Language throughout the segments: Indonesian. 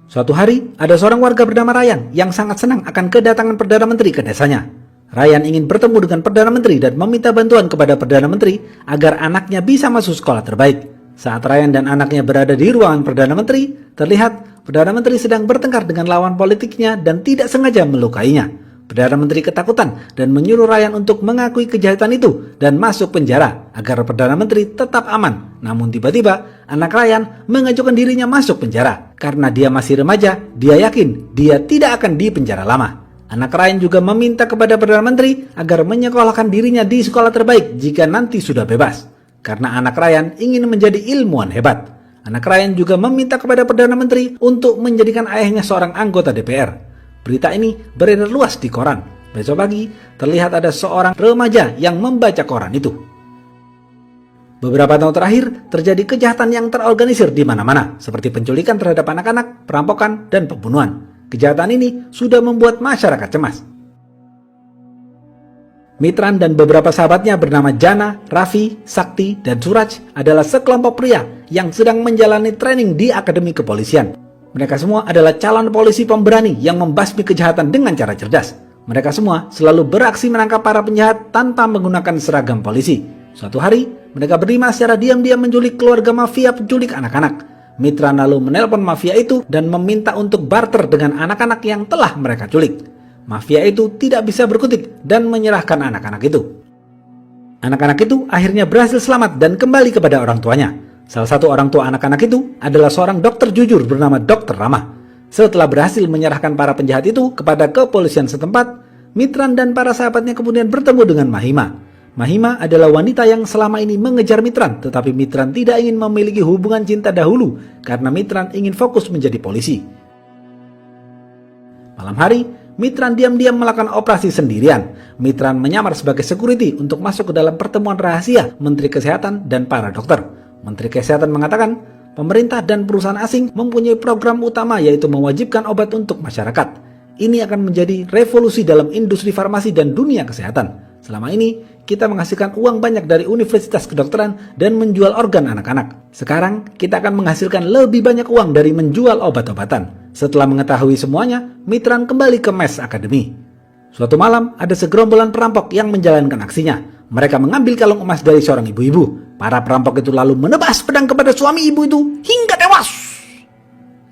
Suatu hari, ada seorang warga bernama Ryan yang sangat senang akan kedatangan Perdana Menteri ke desanya. Ryan ingin bertemu dengan Perdana Menteri dan meminta bantuan kepada Perdana Menteri agar anaknya bisa masuk sekolah terbaik. Saat Ryan dan anaknya berada di ruangan Perdana Menteri, terlihat Perdana Menteri sedang bertengkar dengan lawan politiknya dan tidak sengaja melukainya. Perdana Menteri ketakutan dan menyuruh Ryan untuk mengakui kejahatan itu dan masuk penjara agar Perdana Menteri tetap aman. Namun tiba-tiba anak Ryan mengajukan dirinya masuk penjara. Karena dia masih remaja, dia yakin dia tidak akan dipenjara lama. Anak Ryan juga meminta kepada Perdana Menteri agar menyekolahkan dirinya di sekolah terbaik jika nanti sudah bebas. Karena anak Ryan ingin menjadi ilmuwan hebat. Anak Ryan juga meminta kepada Perdana Menteri untuk menjadikan ayahnya seorang anggota DPR. Berita ini beredar luas di koran. Besok pagi, terlihat ada seorang remaja yang membaca koran itu. Beberapa tahun terakhir, terjadi kejahatan yang terorganisir di mana-mana, seperti penculikan terhadap anak-anak, perampokan, dan pembunuhan. Kejahatan ini sudah membuat masyarakat cemas. Mitran dan beberapa sahabatnya bernama Jana, Raffi, Sakti, dan Suraj adalah sekelompok pria yang sedang menjalani training di Akademi Kepolisian. Mereka semua adalah calon polisi pemberani yang membasmi kejahatan dengan cara cerdas. Mereka semua selalu beraksi menangkap para penjahat tanpa menggunakan seragam polisi. Suatu hari, mereka berlima secara diam-diam menculik keluarga mafia penculik anak-anak. Mitran lalu menelpon mafia itu dan meminta untuk barter dengan anak-anak yang telah mereka culik. Mafia itu tidak bisa berkutik dan menyerahkan anak-anak itu. Anak-anak itu akhirnya berhasil selamat dan kembali kepada orang tuanya. Salah satu orang tua anak-anak itu adalah seorang dokter jujur bernama Dr. Rama. Setelah berhasil menyerahkan para penjahat itu kepada kepolisian setempat, Mitran dan para sahabatnya kemudian bertemu dengan Mahima. Mahima adalah wanita yang selama ini mengejar Mitran, tetapi Mitran tidak ingin memiliki hubungan cinta dahulu karena Mitran ingin fokus menjadi polisi. Malam hari, Mitran diam-diam melakukan operasi sendirian. Mitran menyamar sebagai security untuk masuk ke dalam pertemuan rahasia Menteri Kesehatan dan para dokter. Menteri Kesehatan mengatakan, pemerintah dan perusahaan asing mempunyai program utama yaitu mewajibkan obat untuk masyarakat. Ini akan menjadi revolusi dalam industri farmasi dan dunia kesehatan. Selama ini, kita menghasilkan uang banyak dari universitas kedokteran dan menjual organ anak-anak. Sekarang, kita akan menghasilkan lebih banyak uang dari menjual obat-obatan. Setelah mengetahui semuanya, Mitran kembali ke Mes Academy. Suatu malam, ada segerombolan perampok yang menjalankan aksinya. Mereka mengambil kalung emas dari seorang ibu-ibu. Para perampok itu lalu menebas pedang kepada suami ibu itu hingga tewas.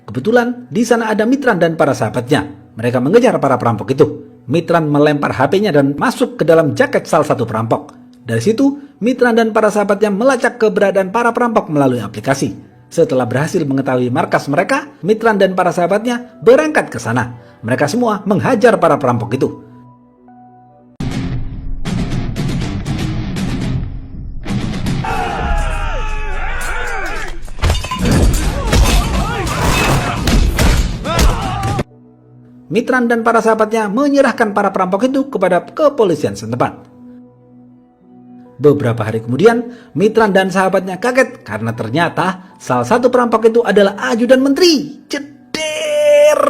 Kebetulan di sana ada Mitran dan para sahabatnya. Mereka mengejar para perampok itu. Mitran melempar HP-nya dan masuk ke dalam jaket salah satu perampok. Dari situ, Mitran dan para sahabatnya melacak keberadaan para perampok melalui aplikasi. Setelah berhasil mengetahui markas mereka, Mitran dan para sahabatnya berangkat ke sana. Mereka semua menghajar para perampok itu. Mitran dan para sahabatnya menyerahkan para perampok itu kepada kepolisian setempat. Beberapa hari kemudian, Mitran dan sahabatnya kaget karena ternyata salah satu perampok itu adalah ajudan menteri. Jeder!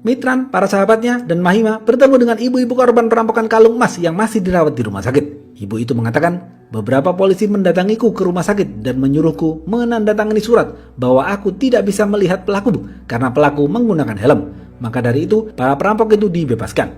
Mitran, para sahabatnya, dan Mahima bertemu dengan ibu-ibu korban perampokan kalung emas yang masih dirawat di rumah sakit. Ibu itu mengatakan, beberapa polisi mendatangiku ke rumah sakit dan menyuruhku menandatangani surat bahwa aku tidak bisa melihat pelaku karena pelaku menggunakan helm. Maka dari itu, para perampok itu dibebaskan.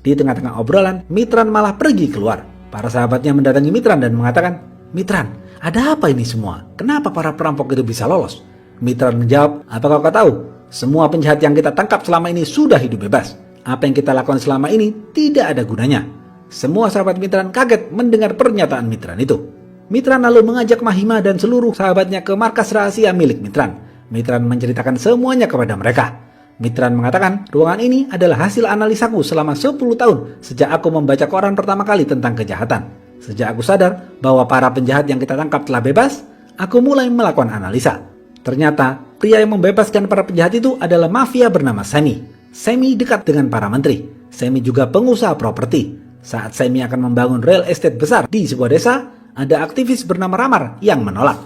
Di tengah-tengah obrolan, Mitran malah pergi keluar. Para sahabatnya mendatangi Mitran dan mengatakan, Mitran, ada apa ini semua? Kenapa para perampok itu bisa lolos? Mitran menjawab, apakah kau tahu? Semua penjahat yang kita tangkap selama ini sudah hidup bebas. Apa yang kita lakukan selama ini tidak ada gunanya. Semua sahabat Mitran kaget mendengar pernyataan Mitran itu. Mitran lalu mengajak Mahima dan seluruh sahabatnya ke markas rahasia milik Mitran. Mitran menceritakan semuanya kepada mereka. Mitran mengatakan, ruangan ini adalah hasil analisaku selama 10 tahun sejak aku membaca koran pertama kali tentang kejahatan. Sejak aku sadar bahwa para penjahat yang kita tangkap telah bebas, aku mulai melakukan analisa. Ternyata, pria yang membebaskan para penjahat itu adalah mafia bernama Semi. Semi dekat dengan para menteri. Semi juga pengusaha properti. Saat Semi akan membangun real estate besar di sebuah desa, ada aktivis bernama Ramar yang menolak.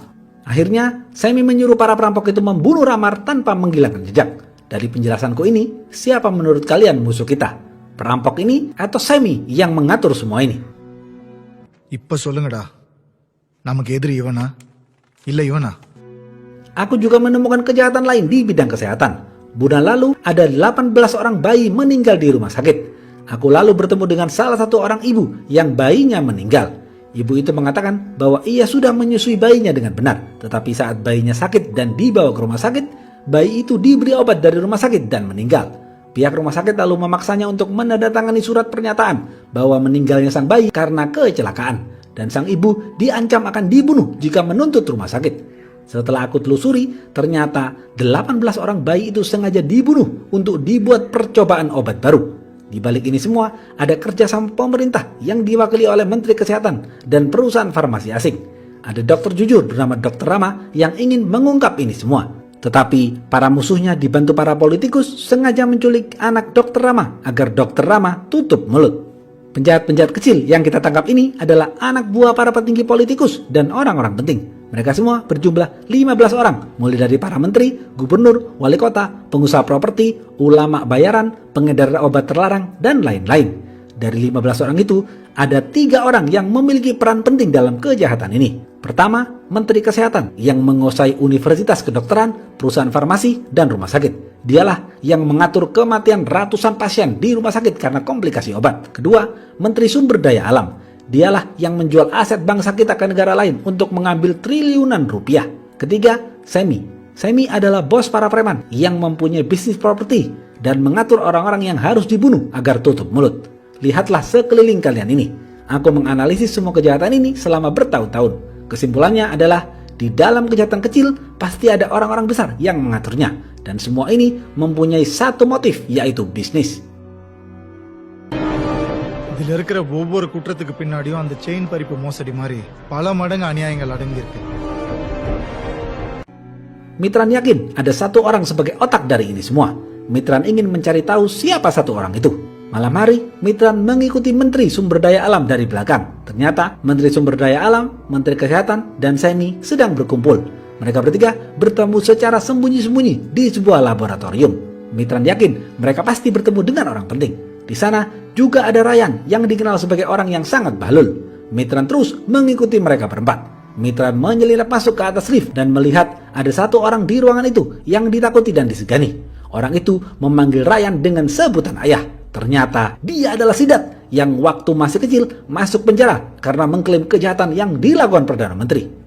Akhirnya, Semi menyuruh para perampok itu membunuh Ramar tanpa menghilangkan jejak. Dari penjelasanku ini, siapa menurut kalian musuh kita? Perampok ini atau Semi yang mengatur semua ini. இப்ப சொல்லுங்கடா, நமக்கு எதிரி இவனா இல்ல இவனா? Aku juga menemukan kejahatan lain di bidang kesehatan. Bulan lalu ada 18 orang bayi meninggal di rumah sakit. Aku lalu bertemu dengan salah satu orang ibu yang bayinya meninggal. Ibu itu mengatakan bahwa ia sudah menyusui bayinya dengan benar. Tetapi saat bayinya sakit dan dibawa ke rumah sakit, bayi itu diberi obat dari rumah sakit dan meninggal. Pihak rumah sakit lalu memaksanya untuk menandatangani surat pernyataan bahwa meninggalnya sang bayi karena kecelakaan. Dan sang ibu diancam akan dibunuh jika menuntut rumah sakit. Setelah aku telusuri, ternyata 18 orang bayi itu sengaja dibunuh untuk dibuat percobaan obat baru. Di balik ini semua, ada kerjasama pemerintah yang diwakili oleh Menteri Kesehatan dan perusahaan farmasi asing. Ada dokter jujur bernama Dr. Rama yang ingin mengungkap ini semua. Tetapi para musuhnya dibantu para politikus sengaja menculik anak Dr. Rama agar Dr. Rama tutup mulut. Penjahat-penjahat kecil yang kita tangkap ini adalah anak buah para petinggi politikus dan orang-orang penting. Mereka semua berjumlah 15 orang, mulai dari para menteri, gubernur, wali kota, pengusaha properti, ulama bayaran, pengedar obat terlarang, dan lain-lain. Dari 15 orang itu, ada 3 orang yang memiliki peran penting dalam kejahatan ini. Pertama, Menteri Kesehatan yang menguasai universitas kedokteran, perusahaan farmasi, dan rumah sakit. Dialah yang mengatur kematian ratusan pasien di rumah sakit karena komplikasi obat. Kedua, Menteri Sumber Daya Alam. Dialah yang menjual aset bangsa kita ke negara lain untuk mengambil triliunan rupiah. Ketiga, Semi. Semi adalah bos para preman yang mempunyai bisnis properti dan mengatur orang-orang yang harus dibunuh agar tutup mulut. Lihatlah sekeliling kalian ini. Aku menganalisis semua kejahatan ini selama bertahun-tahun. Kesimpulannya adalah di dalam kejahatan kecil pasti ada orang-orang besar yang mengaturnya. Dan semua ini mempunyai satu motif, yaitu bisnis. இதில் இருக்கிற ஒவ்வொரு குற்றத்துக்கு பின்னாடியும் அந்த செயின் பறிப்பு மோசடி மாதிரி பல மடங்கு அநியாயங்கள் அடங்கியிருக்கு. Mitran yakin ada satu orang sebagai otak dari ini semua. Mitran ingin mencari tahu siapa satu orang itu. Malam hari, Mitran mengikuti Menteri Sumber Daya Alam dari belakang. Ternyata Menteri Sumber Daya Alam, Menteri Kesehatan, dan Semi sedang berkumpul. Mereka bertiga bertemu secara sembunyi-sembunyi di sebuah laboratorium. Mitran yakin mereka pasti bertemu dengan orang penting. Di sana juga ada Ryan yang dikenal sebagai orang yang sangat bahlul. Mitran terus mengikuti mereka berempat. Mitran menyelinap masuk ke atas lift dan melihat ada satu orang di ruangan itu yang ditakuti dan disegani. Orang itu memanggil Ryan dengan sebutan ayah. Ternyata dia adalah Sidat yang waktu masih kecil masuk penjara karena mengklaim kejahatan yang dilakukan Perdana Menteri.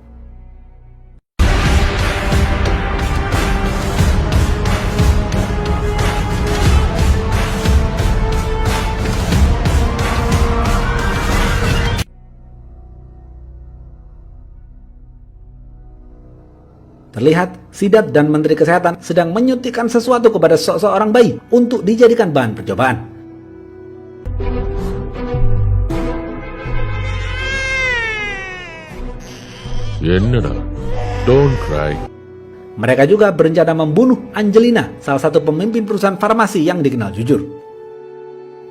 Terlihat, Sidat dan Menteri Kesehatan sedang menyuntikkan sesuatu kepada seorang bayi untuk dijadikan bahan percobaan. Ennada, don't cry. Mereka juga berencana membunuh Angelina, salah satu pemimpin perusahaan farmasi yang dikenal jujur.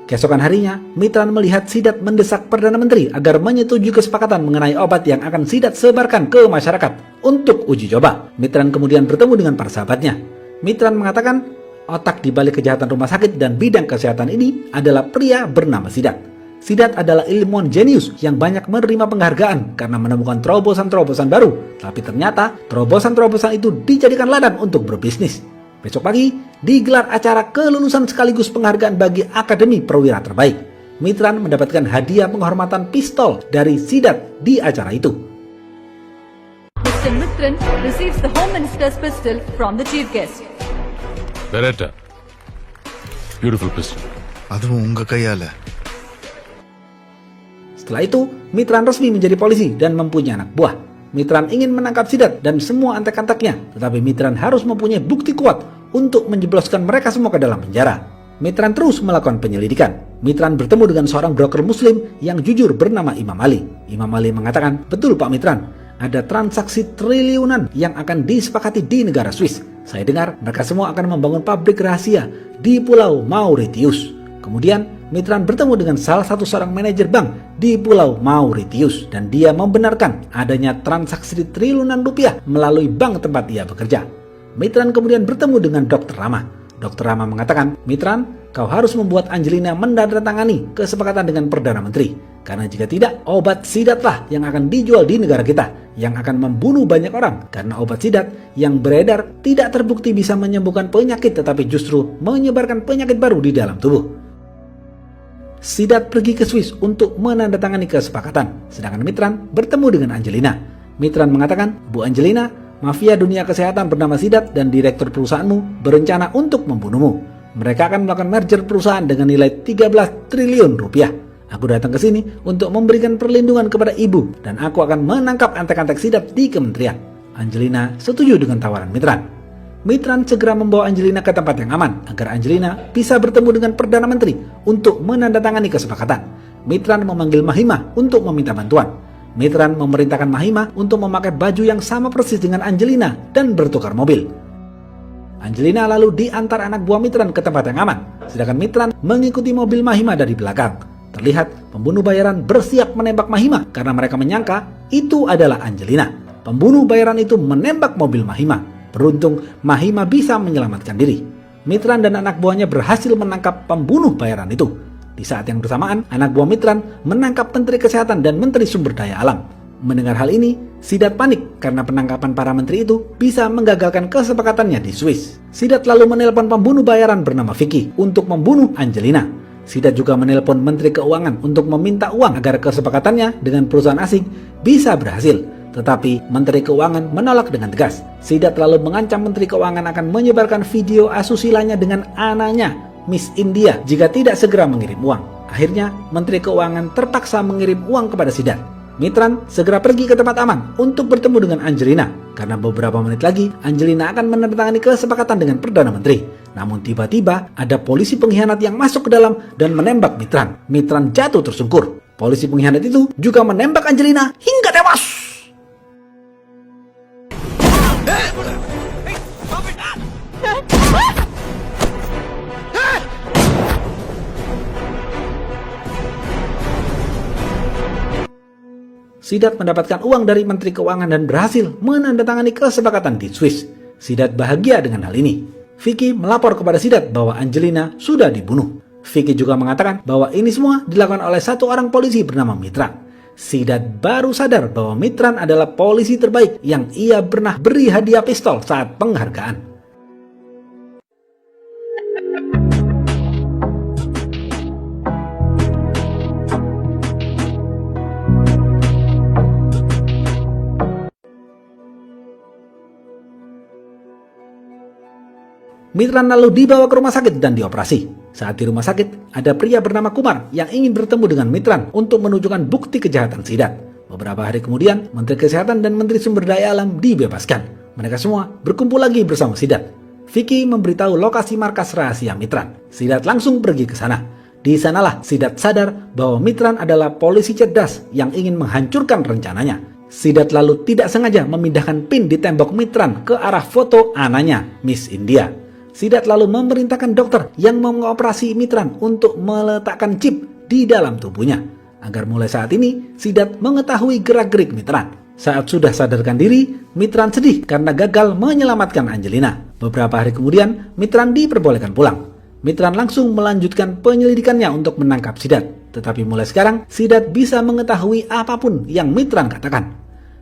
Keesokan harinya, Mitran melihat Sidat mendesak Perdana Menteri agar menyetujui kesepakatan mengenai obat yang akan Sidat sebarkan ke masyarakat untuk uji coba. Mitran kemudian bertemu dengan para sahabatnya. Mitran mengatakan, otak di balik kejahatan rumah sakit dan bidang kesehatan ini adalah pria bernama Sidat. Sidat adalah ilmuwan jenius yang banyak menerima penghargaan karena menemukan terobosan-terobosan baru. Tapi ternyata, terobosan-terobosan itu dijadikan ladang untuk berbisnis. Besok pagi, digelar acara kelulusan sekaligus penghargaan bagi Akademi Perwira Terbaik. Mitran mendapatkan hadiah penghormatan pistol dari Sidat di acara itu. Mr. Mitran receives the Home Minister's pistol from the chief guest. Beretta. Beautiful pistol. அதுவும் உங்க கையால. Setelah itu, Mitran resmi menjadi polisi dan mempunyai anak buah. Mitran ingin menangkap Sidat dan semua antek-anteknya, tetapi Mitran harus mempunyai bukti kuat untuk menjebloskan mereka semua ke dalam penjara. Mitran terus melakukan penyelidikan. Mitran bertemu dengan seorang broker muslim yang jujur bernama Imam Ali. Imam Ali mengatakan, betul Pak Mitran, ada transaksi triliunan yang akan disepakati di negara Swiss. Saya dengar mereka semua akan membangun pabrik rahasia di Pulau Mauritius. Kemudian Mitran bertemu dengan salah satu seorang manajer bank di Pulau Mauritius dan dia membenarkan adanya transaksi triliunan rupiah melalui bank tempat dia bekerja. Mitran kemudian bertemu dengan Dr. Rama. Dr. Rama mengatakan, Mitran, kau harus membuat Angelina menandatangani kesepakatan dengan Perdana Menteri. Karena jika tidak, obat sidatlah yang akan dijual di negara kita, yang akan membunuh banyak orang. Karena obat sidat yang beredar tidak terbukti bisa menyembuhkan penyakit, tetapi justru menyebarkan penyakit baru di dalam tubuh. Sidat pergi ke Swiss untuk menandatangani kesepakatan, sedangkan Mitran bertemu dengan Angelina. Mitran mengatakan, Bu Angelina, mafia dunia kesehatan bernama Sidat dan direktur perusahaanmu berencana untuk membunuhmu. Mereka akan melakukan merger perusahaan dengan nilai 13 triliun rupiah. Aku datang ke sini untuk memberikan perlindungan kepada ibu dan aku akan menangkap antek-antek Sidat di kementerian. Angelina setuju dengan tawaran Mitran. Mitran segera membawa Angelina ke tempat yang aman agar Angelina bisa bertemu dengan Perdana Menteri untuk menandatangani kesepakatan. Mitran memanggil Mahima untuk meminta bantuan. Mitran memerintahkan Mahima untuk memakai baju yang sama persis dengan Angelina dan bertukar mobil. Angelina lalu diantar anak buah Mitran ke tempat yang aman, sedangkan Mitran mengikuti mobil Mahima dari belakang. Terlihat pembunuh bayaran bersiap menembak Mahima karena mereka menyangka itu adalah Angelina. Pembunuh bayaran itu menembak mobil Mahima. Beruntung Mahima bisa menyelamatkan diri. Mitran dan anak buahnya berhasil menangkap pembunuh bayaran itu. Di saat yang bersamaan, anak buah Mitran menangkap Menteri Kesehatan dan Menteri Sumber Daya Alam. Mendengar hal ini, Sidat panik karena penangkapan para menteri itu bisa menggagalkan kesepakatannya di Swiss. Sidat lalu menelpon pembunuh bayaran bernama Vicky untuk membunuh Angelina. Sidat juga menelpon Menteri Keuangan untuk meminta uang agar kesepakatannya dengan perusahaan asing bisa berhasil. Tetapi Menteri Keuangan menolak dengan tegas. Sidat lalu mengancam Menteri Keuangan akan menyebarkan video asusilanya dengan anaknya, Miss India, jika tidak segera mengirim uang. Akhirnya, Menteri Keuangan terpaksa mengirim uang kepada Sidat. Mitran segera pergi ke tempat aman untuk bertemu dengan Angelina. Karena beberapa menit lagi, Angelina akan menandatangani kesepakatan dengan Perdana Menteri. Namun tiba-tiba, ada polisi pengkhianat yang masuk ke dalam dan menembak Mitran. Mitran jatuh tersungkur. Polisi pengkhianat itu juga menembak Angelina hingga tewas. Sidat mendapatkan uang dari Menteri Keuangan dan berhasil menandatangani kesepakatan di Swiss. Sidat bahagia dengan hal ini. Vicky melapor kepada Sidat bahwa Angelina sudah dibunuh. Vicky juga mengatakan bahwa ini semua dilakukan oleh satu orang polisi bernama Mitran. Sidat baru sadar bahwa Mitran adalah polisi terbaik yang ia pernah beri hadiah pistol saat penghargaan. Mitran lalu dibawa ke rumah sakit dan dioperasi. Saat di rumah sakit, ada pria bernama Kumar yang ingin bertemu dengan Mitran untuk menunjukkan bukti kejahatan Sidat. Beberapa hari kemudian, Menteri Kesehatan dan Menteri Sumber Daya Alam dibebaskan. Mereka semua berkumpul lagi bersama Sidat. Vicky memberitahu lokasi markas rahasia Mitran. Sidat langsung pergi ke sana. Di sanalah Sidat sadar bahwa Mitran adalah polisi cerdas yang ingin menghancurkan rencananya. Sidat lalu tidak sengaja memindahkan pin di tembok Mitran ke arah foto anaknya, Miss India. Sidat lalu memerintahkan dokter yang mau mengoperasi Mitran untuk meletakkan chip di dalam tubuhnya. Agar mulai saat ini, Sidat mengetahui gerak-gerik Mitran. Saat sudah sadarkan diri, Mitran sedih karena gagal menyelamatkan Angelina. Beberapa hari kemudian, Mitran diperbolehkan pulang. Mitran langsung melanjutkan penyelidikannya untuk menangkap Sidat. Tetapi mulai sekarang, Sidat bisa mengetahui apapun yang Mitran katakan.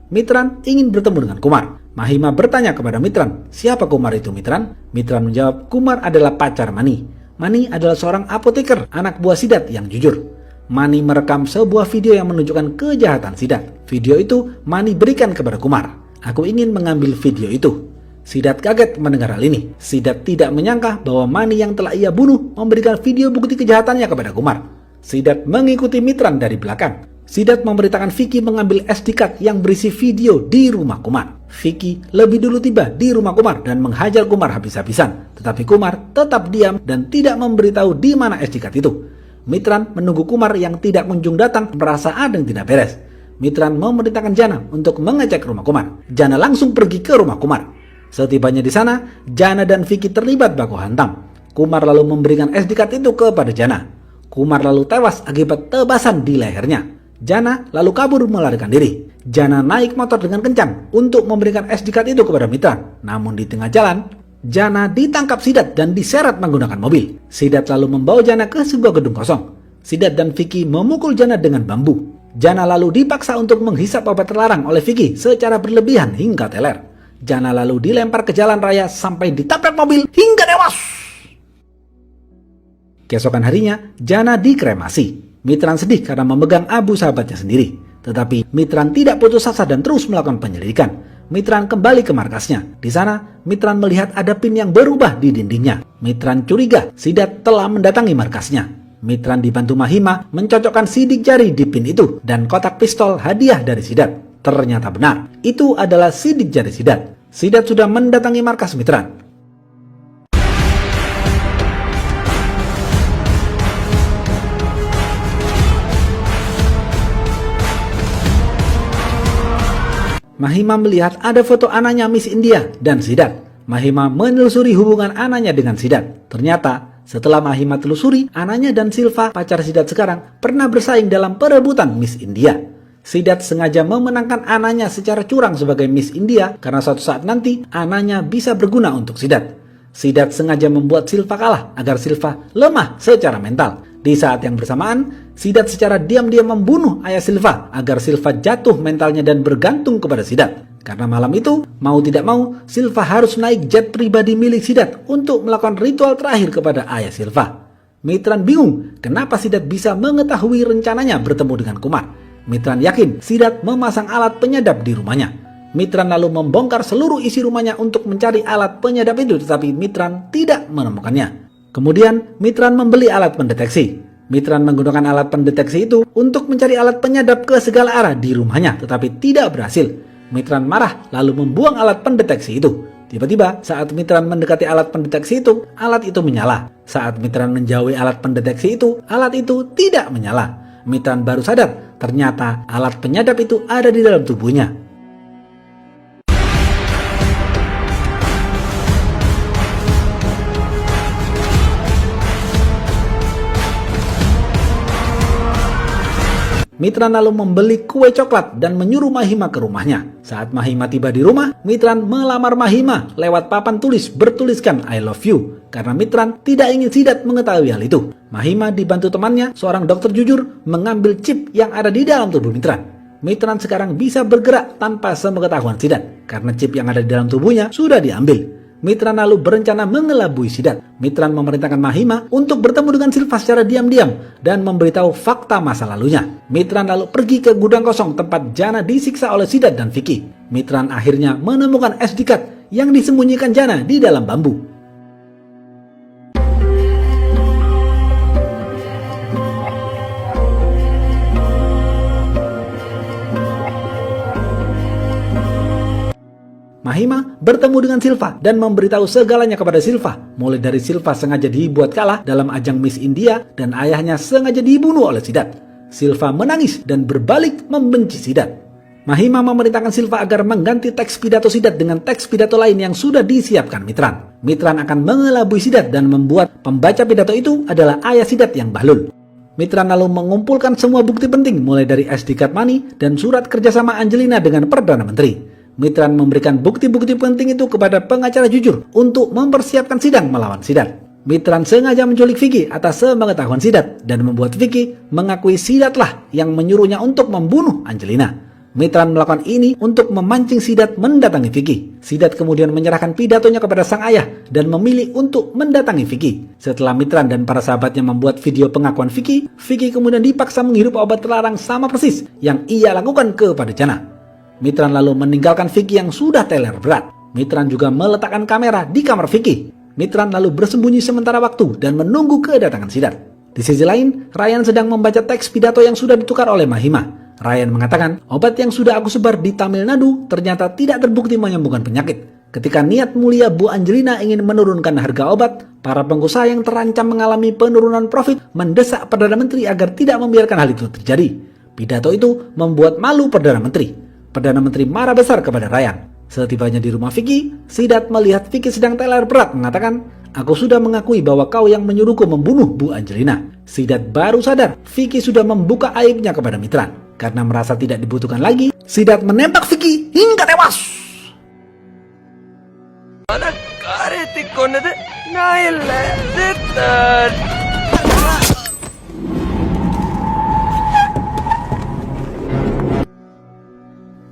Mitran ingin bertemu dengan Kumar. Mahima bertanya kepada Mitran, siapa Kumar itu Mitran? Mitran menjawab, Kumar adalah pacar Mani. Mani adalah seorang apoteker, anak buah Sidat yang jujur. Mani merekam sebuah video yang menunjukkan kejahatan Sidat. Video itu Mani berikan kepada Kumar. Aku ingin mengambil video itu. Sidat kaget mendengar hal ini. Sidat tidak menyangka bahwa Mani yang telah ia bunuh memberikan video bukti kejahatannya kepada Kumar. Sidat mengikuti Mitran dari belakang. Sidat memberitakan Vicky mengambil SD card yang berisi video di rumah Kumar. Vicky lebih dulu tiba di rumah Kumar dan menghajar Kumar habis-habisan. Tetapi Kumar tetap diam dan tidak memberitahu di mana SD card itu. Mitran menunggu Kumar yang tidak kunjung datang merasa ada yang tidak beres. Mitran memerintahkan Jana untuk mengecek rumah Kumar. Jana langsung pergi ke rumah Kumar. Setibanya di sana, Jana dan Vicky terlibat baku hantam. Kumar lalu memberikan SD card itu kepada Jana. Kumar lalu tewas akibat tebasan di lehernya. Jana lalu kabur melarikan diri. Jana naik motor dengan kencang untuk memberikan SD card itu kepada Mitran. Namun di tengah jalan, Jana ditangkap Sidat dan diseret menggunakan mobil. Sidat lalu membawa Jana ke sebuah gedung kosong. Sidat dan Vicky memukul Jana dengan bambu. Jana lalu dipaksa untuk menghisap obat terlarang oleh Vicky secara berlebihan hingga teler. Jana lalu dilempar ke jalan raya sampai ditabrak mobil hingga tewas. Keesokan harinya, Jana dikremasi. Mitran sedih karena memegang abu sahabatnya sendiri. Tetapi Mitran tidak putus asa dan terus melakukan penyelidikan. Mitran kembali ke markasnya. Di sana, Mitran melihat ada pin yang berubah di dindingnya. Mitran curiga Sidat telah mendatangi markasnya. Mitran dibantu Mahima mencocokkan sidik jari di pin itu dan kotak pistol hadiah dari Sidat. Ternyata benar, itu adalah sidik jari Sidat. Sidat sudah mendatangi markas Mitran. Mahima melihat ada foto anaknya Miss India dan Sidat. Mahima menelusuri hubungan anaknya dengan Sidat. Ternyata setelah Mahima telusuri, anaknya dan Silva, pacar Sidat sekarang, pernah bersaing dalam perebutan Miss India. Sidat sengaja memenangkan anaknya secara curang sebagai Miss India karena suatu saat nanti anaknya bisa berguna untuk Sidat. Sidat sengaja membuat Silva kalah agar Silva lemah secara mental. Di saat yang bersamaan, Sidat secara diam-diam membunuh ayah Silva agar Silva jatuh mentalnya dan bergantung kepada Sidat. Karena malam itu, mau tidak mau, Silva harus naik jet pribadi milik Sidat untuk melakukan ritual terakhir kepada ayah Silva. Mitran bingung kenapa Sidat bisa mengetahui rencananya bertemu dengan Kumar. Mitran yakin Sidat memasang alat penyadap di rumahnya. Mitran lalu membongkar seluruh isi rumahnya untuk mencari alat penyadap itu, tetapi Mitran tidak menemukannya. Kemudian Mitran membeli alat pendeteksi. Mitran menggunakan alat pendeteksi itu untuk mencari alat penyadap ke segala arah di rumahnya, tetapi tidak berhasil. Mitran marah lalu membuang alat pendeteksi itu. Tiba-tiba saat Mitran mendekati alat pendeteksi itu, alat itu menyala. Saat Mitran menjauhi alat pendeteksi itu, alat itu tidak menyala. Mitran baru sadar, ternyata alat penyadap itu ada di dalam tubuhnya. Mitran lalu membeli kue coklat dan menyuruh Mahima ke rumahnya. Saat Mahima tiba di rumah, Mitran melamar Mahima lewat papan tulis bertuliskan I love you. Karena Mitran tidak ingin Sidat mengetahui hal itu. Mahima dibantu temannya, seorang dokter jujur, mengambil chip yang ada di dalam tubuh Mitran. Mitran sekarang bisa bergerak tanpa sepengetahuan Sidat. Karena chip yang ada di dalam tubuhnya sudah diambil. Mitran lalu berencana mengelabui Sidat. Mitran memerintahkan Mahima untuk bertemu dengan Silva secara diam-diam dan memberitahu fakta masa lalunya. Mitran lalu pergi ke gudang kosong tempat Jana disiksa oleh Sidat dan Vicky. Mitran akhirnya menemukan SD card yang disembunyikan Jana di dalam bambu. Mahima bertemu dengan Silva dan memberitahu segalanya kepada Silva. Mulai dari Silva sengaja dibuat kalah dalam ajang Miss India dan ayahnya sengaja dibunuh oleh Sidat. Silva menangis dan berbalik membenci Sidat. Mahima memerintahkan Silva agar mengganti teks pidato Sidat dengan teks pidato lain yang sudah disiapkan Mitran. Mitran akan mengelabui Sidat dan membuat pembaca pidato itu adalah ayah Sidat yang bahlul. Mitran lalu mengumpulkan semua bukti penting mulai dari SD card money dan surat kerjasama Angelina dengan Perdana Menteri. Mitran memberikan bukti-bukti penting itu kepada pengacara jujur untuk mempersiapkan sidang melawan Sidat. Mitran sengaja menculik Vicky atas sepengetahuan Sidat dan membuat Vicky mengakui Sidatlah yang menyuruhnya untuk membunuh Angelina. Mitran melakukan ini untuk memancing Sidat mendatangi Vicky. Sidat kemudian menyerahkan pidatonya kepada sang ayah dan memilih untuk mendatangi Vicky. Setelah Mitran dan para sahabatnya membuat video pengakuan Vicky, Vicky kemudian dipaksa menghirup obat terlarang sama persis yang ia lakukan kepada Jana. Mitran lalu meninggalkan Vicky yang sudah teler berat. Mitran juga meletakkan kamera di kamar Vicky. Mitran lalu bersembunyi sementara waktu dan menunggu kedatangan Sidat. Di sisi lain, Ryan sedang membaca teks pidato yang sudah ditukar oleh Mahima. Ryan mengatakan, obat yang sudah aku sebar di Tamil Nadu ternyata tidak terbukti menyembuhkan penyakit. Ketika niat mulia Bu Angelina ingin menurunkan harga obat, para pengusaha yang terancam mengalami penurunan profit mendesak Perdana Menteri agar tidak membiarkan hal itu terjadi. Pidato itu membuat malu Perdana Menteri. Perdana Menteri marah besar kepada Ryan. Setibanya di rumah Vicky, Sidat melihat Vicky sedang teler berat mengatakan, aku sudah mengakui bahwa kau yang menyuruhku membunuh Bu Angelina. Sidat baru sadar Vicky sudah membuka aibnya kepada Mitran. Karena merasa tidak dibutuhkan lagi, Sidat menembak Vicky hingga tewas. Mana karet? குத்தி கொன்னது நான் இல்ல சித்தர்.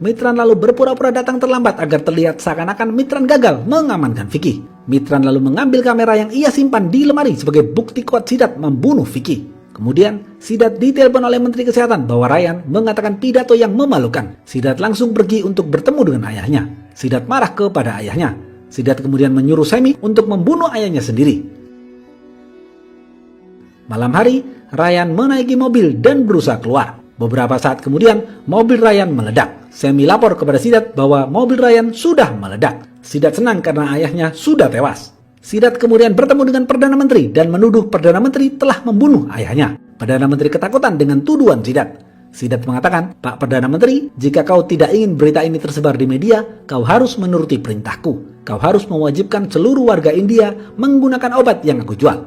Mitran lalu berpura-pura datang terlambat agar terlihat seakan-akan Mitran gagal mengamankan Vicky. Mitran lalu mengambil kamera yang ia simpan di lemari sebagai bukti kuat Sidat membunuh Vicky. Kemudian, Sidat ditelepon oleh Menteri Kesehatan bahwa Ryan mengatakan pidato yang memalukan. Sidat langsung pergi untuk bertemu dengan ayahnya. Sidat marah kepada ayahnya. Sidat kemudian menyuruh Semi untuk membunuh ayahnya sendiri. Malam hari, Ryan menaiki mobil dan berusaha keluar. Beberapa saat kemudian, mobil Ryan meledak. Semi lapor kepada Sidat bahwa mobil Ryan sudah meledak. Sidat senang karena ayahnya sudah tewas. Sidat kemudian bertemu dengan Perdana Menteri dan menuduh Perdana Menteri telah membunuh ayahnya. Perdana Menteri ketakutan dengan tuduhan Sidat. Sidat mengatakan, "Pak Perdana Menteri, jika kau tidak ingin berita ini tersebar di media, kau harus menuruti perintahku. Kau harus mewajibkan seluruh warga India menggunakan obat yang aku jual.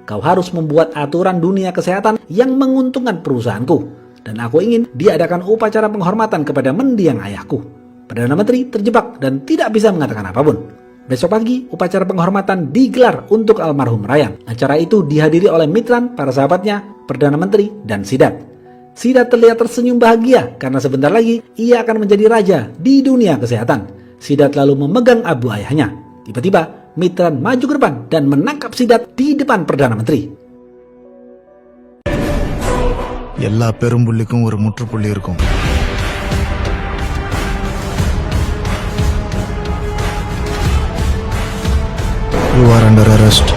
Kau harus membuat aturan dunia kesehatan yang menguntungkan perusahaanku. Dan aku ingin diadakan upacara penghormatan kepada mendiang ayahku." Perdana Menteri terjebak dan tidak bisa mengatakan apapun. Besok pagi, upacara penghormatan digelar untuk almarhum Ryan. Acara itu dihadiri oleh Mitran, para sahabatnya, Perdana Menteri, dan Sidat. Sidat terlihat tersenyum bahagia karena sebentar lagi ia akan menjadi raja di dunia kesehatan. Sidat lalu memegang abu ayahnya. Tiba-tiba, Mitran maju ke depan dan menangkap Sidat di depan Perdana Menteri. எல்லா பெரும்புள்ளிக்கும் ஒரு முற்றுப்புள்ளி இருக்கும். You are under arrest.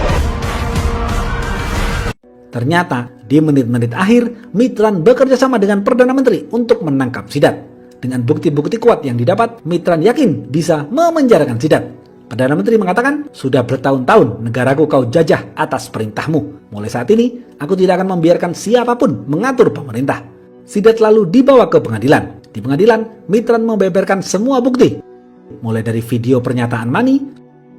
Ternyata, di menit-menit akhir, Mitran bekerja sama dengan Perdana Menteri untuk menangkap Sidat. Dengan bukti-bukti kuat yang didapat, Mitran yakin bisa memenjarakan Sidat. Perdana Menteri mengatakan, "Sudah bertahun-tahun negaraku kau jajah atas perintahmu. Mulai saat ini, aku tidak akan membiarkan siapapun mengatur pemerintah." Sidat lalu dibawa ke pengadilan. Di pengadilan, Mitran membeberkan semua bukti. Mulai dari video pernyataan Mani,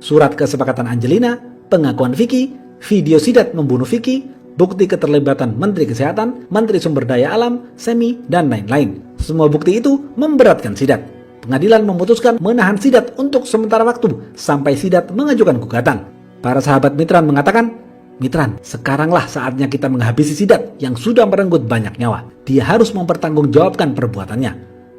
surat kesepakatan Angelina, pengakuan Vicky, video Sidat membunuh Vicky, bukti keterlibatan Menteri Kesehatan, Menteri Sumber Daya Alam, Semi, dan lain-lain. Semua bukti itu memberatkan Sidat. Pengadilan memutuskan menahan Sidat untuk sementara waktu sampai Sidat mengajukan gugatan. Para sahabat Mitran mengatakan, "Mitran, sekaranglah saatnya kita menghabisi Sidat yang sudah merenggut banyak nyawa. Dia harus mempertanggungjawabkan perbuatannya."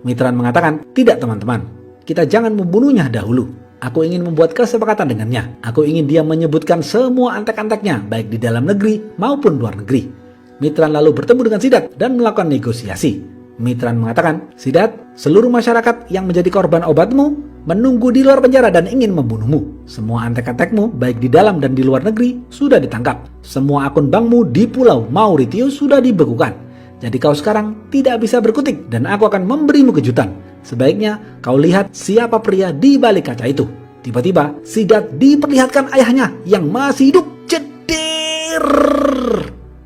Mitran mengatakan, "Tidak teman-teman, kita jangan membunuhnya dahulu. Aku ingin membuat kesepakatan dengannya. Aku ingin dia menyebutkan semua antek-anteknya baik di dalam negeri maupun luar negeri." Mitran lalu bertemu dengan Sidat dan melakukan negosiasi. Mitran mengatakan, "Sidat, seluruh masyarakat yang menjadi korban obatmu menunggu di luar penjara dan ingin membunuhmu. Semua antek-antekmu baik di dalam dan di luar negeri sudah ditangkap. Semua akun bankmu di Pulau Mauritius sudah dibekukan. Jadi kau sekarang tidak bisa berkutik dan aku akan memberimu kejutan. Sebaiknya kau lihat siapa pria di balik kaca itu." Tiba-tiba Sidat diperlihatkan ayahnya yang masih hidup. Ceder!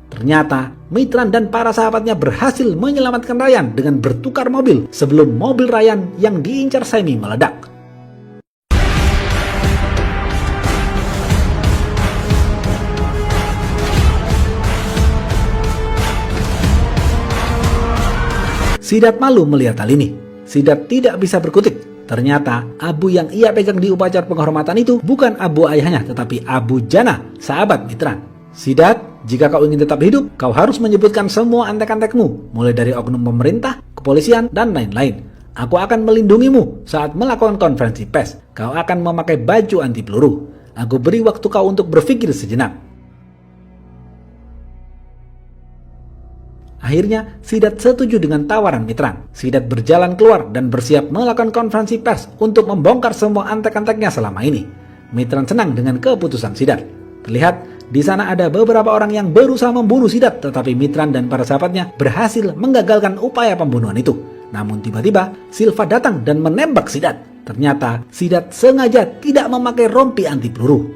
Ternyata Mitran dan para sahabatnya berhasil menyelamatkan Ryan dengan bertukar mobil sebelum mobil Ryan yang diincar Semi meledak. Sidat malu melihat hal ini. Sidat tidak bisa berkutik. Ternyata abu yang ia pegang di upacara penghormatan itu bukan abu ayahnya, tetapi abu Jana, sahabat Mitran. "Sidat, jika kau ingin tetap hidup, kau harus menyebutkan semua antek-antekmu, mulai dari oknum pemerintah, kepolisian, dan lain-lain. Aku akan melindungimu saat melakukan konferensi pers. Kau akan memakai baju anti peluru. Aku beri waktu kau untuk berpikir sejenak." Akhirnya, Sidat setuju dengan tawaran Mitran. Sidat berjalan keluar dan bersiap melakukan konferensi pers untuk membongkar semua antek-anteknya selama ini. Mitran senang dengan keputusan Sidat. Terlihat, di sana ada beberapa orang yang berusaha membunuh Sidat, tetapi Mitran dan para sahabatnya berhasil menggagalkan upaya pembunuhan itu. Namun tiba-tiba, Silva datang dan menembak Sidat. Ternyata, Sidat sengaja tidak memakai rompi anti peluru.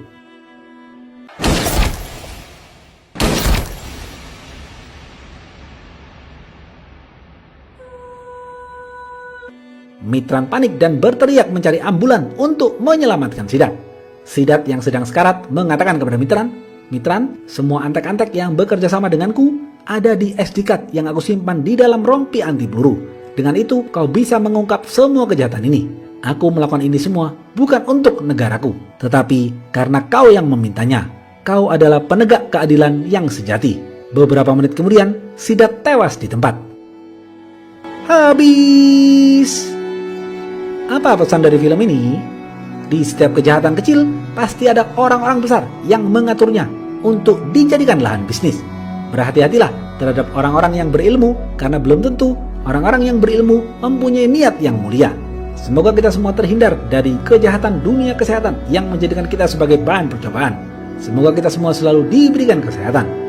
Mitran panik dan berteriak mencari ambulan untuk menyelamatkan Sidat. Sidat yang sedang sekarat mengatakan kepada Mitran, "Mitran, semua antek-antek yang bekerja sama denganku ada di SD card yang aku simpan di dalam rompi anti peluru. Dengan itu kau bisa mengungkap semua kejahatan ini. Aku melakukan ini semua bukan untuk negaraku, tetapi karena kau yang memintanya. Kau adalah penegak keadilan yang sejati. Beberapa menit kemudian, Sidat tewas di tempat. Habis. Apa pesan dari film ini? Di setiap kejahatan kecil, pasti ada orang-orang besar yang mengaturnya untuk dijadikan lahan bisnis. Berhati-hatilah terhadap orang-orang yang berilmu, karena belum tentu orang-orang yang berilmu mempunyai niat yang mulia. Semoga kita semua terhindar dari kejahatan dunia kesehatan yang menjadikan kita sebagai bahan percobaan. Semoga kita semua selalu diberikan kesehatan.